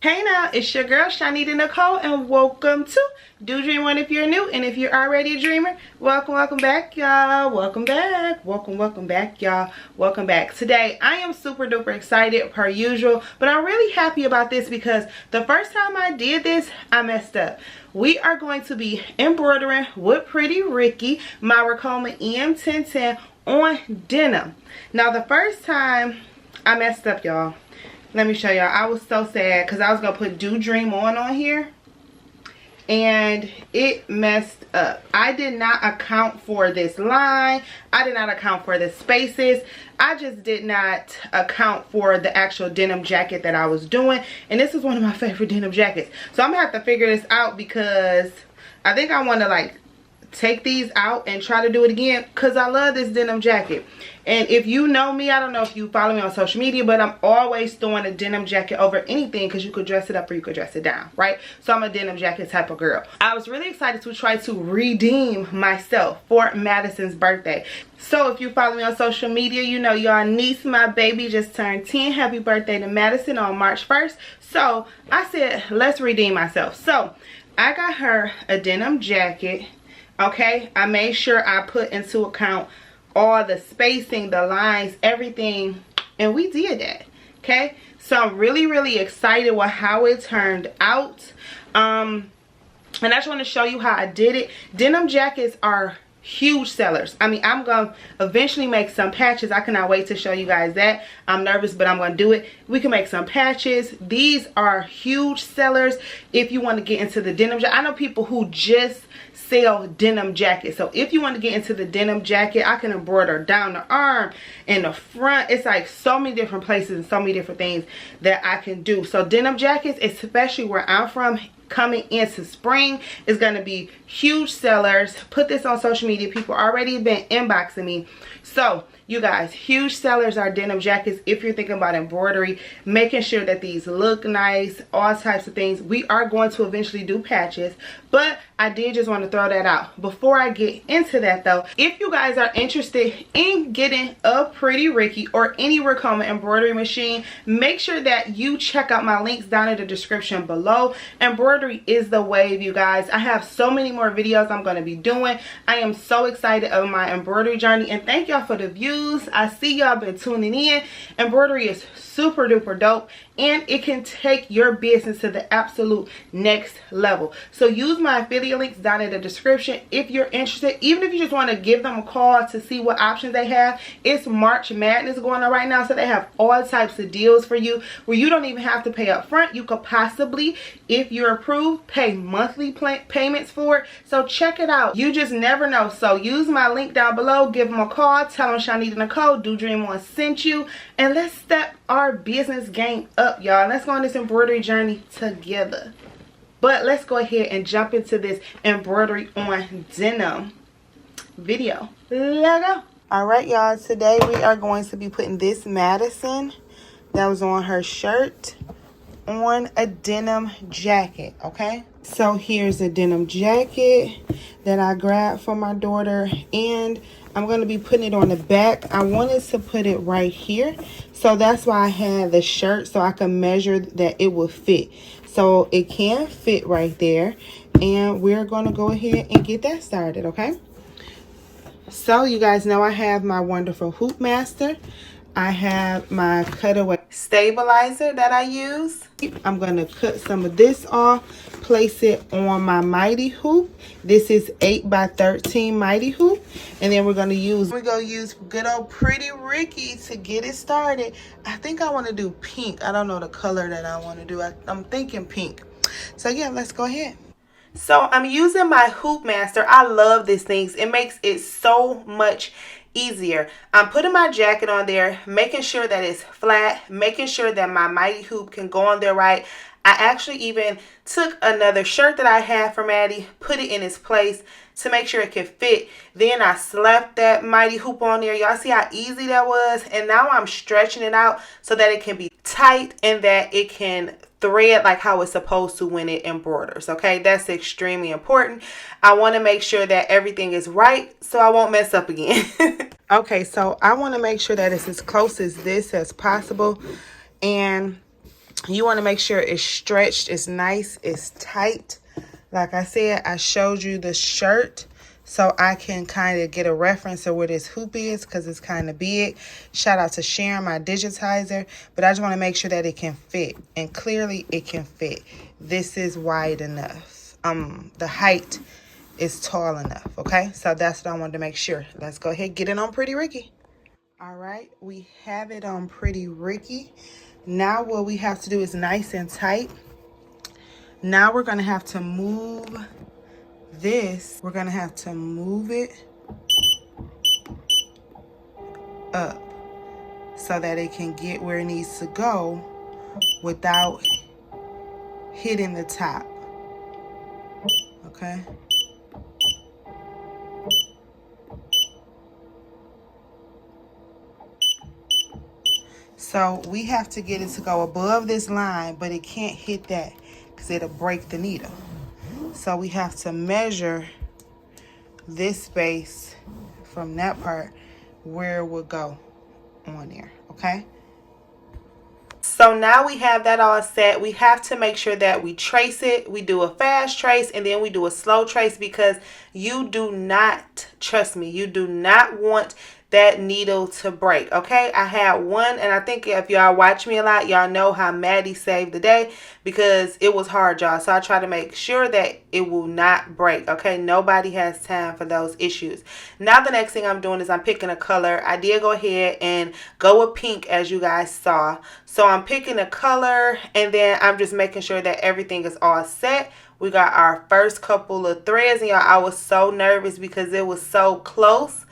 Hey now, it's your girl ChonitaNicole and welcome to Do Dream One if you're new, and if you're already a dreamer, welcome back y'all. Welcome back y'all. Welcome back. Today I am super duper excited per usual, but I'm really happy about this because the first time I did this I messed up. We are going to be embroidering with Pretty Ricky, my Ricoma EM 1010 on denim. Now the first time I messed up, y'all. Let me show y'all. I was so sad because I was going to put Do Dream on here. And it messed up. I did not account for this line. I did not account for the spaces. I just did not account for the actual denim jacket that I was doing. And this is one of my favorite denim jackets. So I'm going to have to figure this out because I think I want to like take these out and try to do it again because I love this denim jacket. And if you know me, I don't know if you follow me on social media, but I'm always throwing a denim jacket over anything because you could dress it up or you could dress it down, right? So I'm a denim jacket type of girl. I was really excited to try to redeem myself for Madison's birthday. So if you follow me on social media, you know your niece, my baby, just turned 10. Happy birthday to Madison on March 1st. So I said, let's redeem myself. So I got her a denim jacket. Okay, I made sure I put into account all the spacing, the lines, everything, and we did that. Okay, so I'm really excited with how it turned out. And I just want to show you how I did it. Denim jackets are huge sellers. I mean, I'm gonna eventually make some patches. I cannot wait to show you guys that. I'm nervous, but I'm gonna do it. We can make some patches. These are huge sellers if you want to get into the denim jacket. I know people who just sell denim jackets. So if you want to get into the denim jacket, I can embroider down the arm and the front. It's like so many different places and so many different things that I can do. So denim jackets, especially where I'm from, coming into spring, is going to be huge sellers. Put this on social media. People already been inboxing me. So you guys, huge sellers are denim jackets. If you're thinking about embroidery, making sure that these look nice, all types of things. We are going to eventually do patches, but I did just want to throw that out. Before I get into that though, if you guys are interested in getting a Pretty Ricky or any Ricoma embroidery machine, make sure that you check out my links down in the description below. Embroidery is the wave, you guys. I have so many more videos I'm going to be doing. I am so excited of my embroidery journey, and thank y'all for the views. I see y'all been tuning in. Embroidery is super duper dope, and it can take your business to the absolute next level. So use my affiliate links down in the description if you're interested. Even if you just want to give them a call to see what options they have. It's March Madness going on right now, so they have all types of deals for you where you don't even have to pay up front. You could possibly, if you're approved, pay monthly payments for it. So check it out. You just never know. So use my link down below, give them a call, tell them ChonitaNicole, Do Dream One sent you, and let's step our business game up, y'all. Let's go on this embroidery journey together. But let's go ahead and jump into this embroidery on denim video. Let's go. All right, y'all, today we are going to be putting this Madison that was on her shirt on a denim jacket. Okay, so here's a denim jacket that I grabbed for my daughter, and I'm going to be putting it on the back. I wanted to put it right here, so that's why I had the shirt, so I can measure that it will fit. So it can fit right there, and we're going to go ahead and get that started, okay? So you guys know I have my wonderful hoop master. I have my cutaway stabilizer that I use. I'm going to cut some of this off, place it on my mighty hoop. This is 8x13 mighty hoop. And then we're going to use good old Pretty Ricky to get it started. I think I want to do pink. I don't know the color that I want to do. I'm thinking pink. So yeah, let's go ahead. So I'm using my hoop master. I love these things. It makes it so much easier. I'm putting my jacket on there, making sure that it's flat, making sure that my mighty hoop can go on there right. I actually even took another shirt that I had from Maddie, put it in its place to make sure it could fit. Then I slapped that mighty hoop on there. Y'all see how easy that was? And now I'm stretching it out so that it can be tight and that it can thread like how it's supposed to when it embroiders. Okay, that's extremely important. I want to make sure that everything is right so I won't mess up again. Okay, so I want to make sure that it's as close as this as possible, and You want to make sure it's stretched, it's nice, it's tight. Like I said, I showed you the shirt so I can kind of get a reference of where this hoop is because it's kind of big. Shout out to Sharon, my digitizer. But I just want to make sure that it can fit. And clearly it can fit. This is wide enough. The height is tall enough, okay? So that's what I wanted to make sure. Let's go ahead and get it on Pretty Ricky. All right, we have it on Pretty Ricky. Now what we have to do is nice and tight. Now we're going to have to move this. We're going to have to move it up so that it can get where it needs to go without hitting the top. Okay? So we have to get it to go above this line, but it can't hit that because it'll break the needle. So we have to measure this space from that part where it would go on there, okay? So now we have that all set. We have to make sure that we trace it. We do a fast trace and then we do a slow trace because you do not, trust me, you do not want that needle to break, okay? I had one, and I think if y'all watch me a lot, y'all know how Maddie saved the day because it was hard, y'all. So I try to make sure that it will not break, okay? Nobody has time for those issues. Now the next thing I'm doing is I'm picking a color. I did go ahead and go with pink, as you guys saw. So I'm picking a color, and then I'm just making sure that everything is all set. We got our first couple of threads, and y'all, I was so nervous because it was so close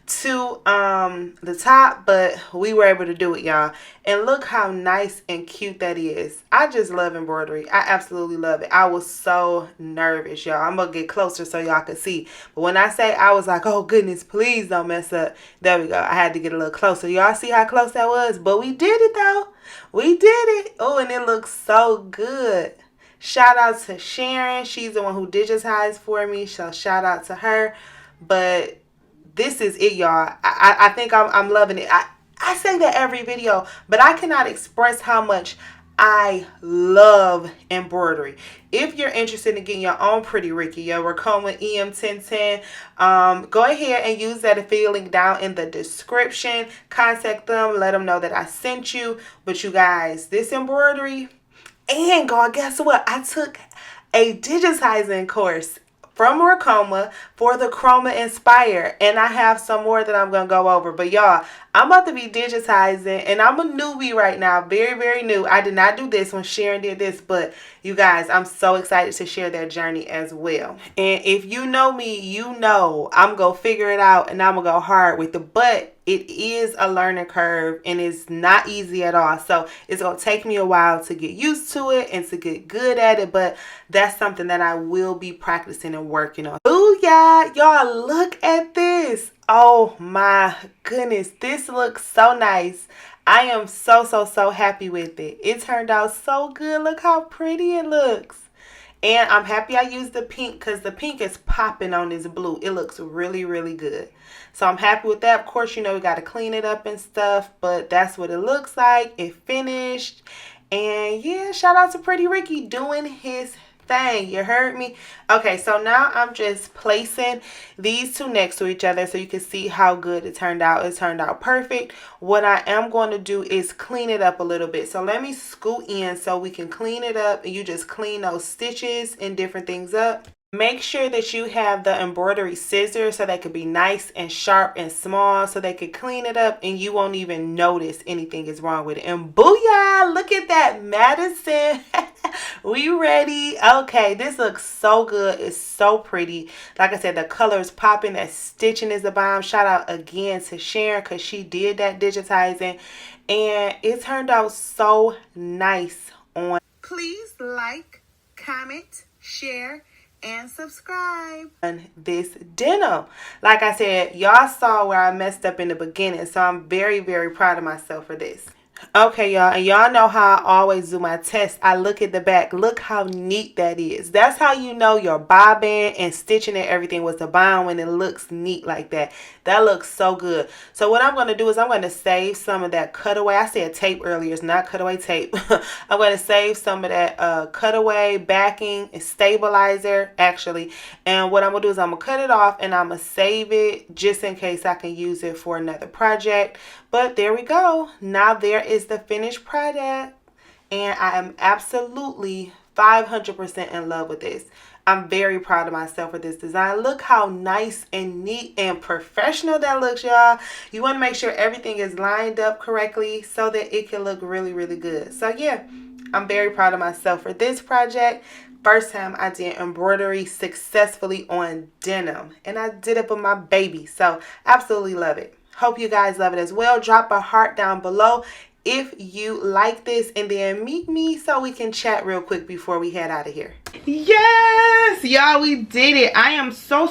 to the top, but we were able to do it, y'all. And look how nice and cute that is. I just love embroidery. I absolutely love it. I was so nervous, y'all. I'm gonna get closer so y'all can see, but when I say I was like, oh goodness, please don't mess up. There we go. I had to get a little closer. Y'all see how close that was? But we did it though. We did it. Oh, and it looks so good. Shout out to Sharon. She's the one who digitized for me, so shout out to her. But this is it, y'all. I think I'm loving it. I say that every video, but I cannot express how much I love embroidery. If you're interested in getting your own Pretty Ricky, your Ricoma EM 1010, go ahead and use that affiliate link down in the description. Contact them, let them know that I sent you. But you guys, this embroidery, and God, guess what? I took a digitizing course from Ricoma for the Chroma Inspire, and I have some more that I'm gonna go over. But y'all, I'm about to be digitizing, and I'm a newbie right now, very, very new. I did not do this when Sharon did this, but you guys, I'm so excited to share that journey as well. And if you know me, you know I'm gonna figure it out, and I'm gonna go hard with it. But it is a learning curve, and it's not easy at all. So it's gonna take me a while to get used to it and to get good at it, but that's something that I will be practicing and working on. Oh yeah, y'all, look at this. Oh my goodness, this looks so nice. I am so happy with it. It turned out so good. Look how pretty it looks. And I'm happy I used the pink because the pink is popping on this blue. It looks really, really good. So I'm happy with that. Of course, you know, we got to clean it up and stuff, but that's what it looks like. It finished. And yeah, shout out to Pretty Ricky doing his thing. You heard me? Okay, so now I'm just placing these two next to each other so you can see how good it turned out. It turned out perfect. What I am going to do is clean it up a little bit. So let me scoot in so we can clean it up, and you just clean those stitches and different things up. Make sure that you have the embroidery scissors so they could be nice and sharp and small so they could clean it up and you won't even notice anything is wrong with it. And booyah! Look at that, Madison. We ready? Okay, this looks so good. It's so pretty. Like I said, the color is popping. That stitching is the bomb. Shout out again to Sharon because she did that digitizing and it turned out so nice on. Please like, comment, share, and subscribe on this denim. Like I said, y'all saw where I messed up in the beginning, so I'm very, very proud of myself for this. Okay, y'all, and y'all know how I always do my test. I look at the back. Look how neat that is. That's how you know your bobbin and stitching and everything was the bind when it looks neat like that. That looks so good. So what I'm going to do is I'm going to save some of that cutaway. I said tape earlier. It's not cutaway tape. I'm going to save some of that cutaway backing and stabilizer, actually. And what I'm going to do is I'm going to cut it off and I'm going to save it just in case I can use it for another project. But there we go. Now there is the finished product. And I am absolutely 500% in love with this. I'm very proud of myself for this design. Look how nice and neat and professional that looks, y'all. You want to make sure everything is lined up correctly so that it can look really, really good. So yeah, I'm very proud of myself for this project. First time I did embroidery successfully on denim. And I did it for my baby. So absolutely love it. Hope you guys love it as well. Drop a heart down below if you like this, and then meet me so we can chat real quick before we head out of here. Yes, y'all, we did it. I am so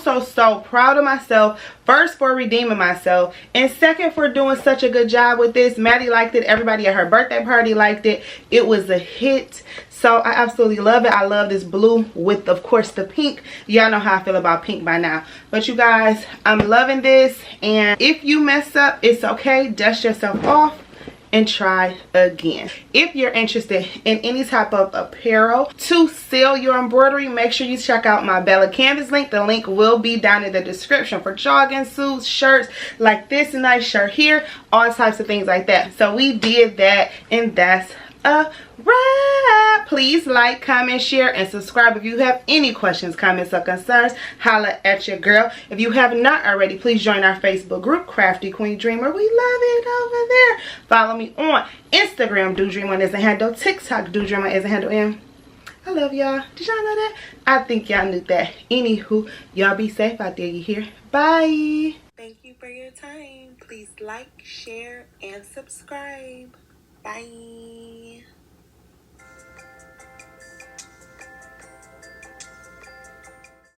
proud of myself. First, for redeeming myself, and second, for doing such a good job with this. Maddie liked it. Everybody at her birthday party liked it. It was a hit. So I absolutely love it. I love this blue with, of course, the pink. Y'all know how I feel about pink by now. But you guys, I'm loving this. And if you mess up, it's okay. Dust yourself off and try again. If you're interested in any type of apparel to sell your embroidery, make sure you check out my Bella Canvas link. The link will be down in the description for jogging suits, shirts like this nice shirt here, all types of things like that. So we did that, and that's a wrap. Please like, comment, share, and subscribe. If you have any questions, comments, or concerns, holla at your girl. If you have not already, please join our Facebook group, Crafty Queen Dreamer. We love it over there. Follow me on Instagram, Do Dream On is a handle. TikTok, Do Dream On is a handle. And I love y'all. Did y'all know that? I think y'all knew that. Anywho, y'all be safe out there, you hear? Bye. Thank you for your time. Please like, share, and subscribe. Bye.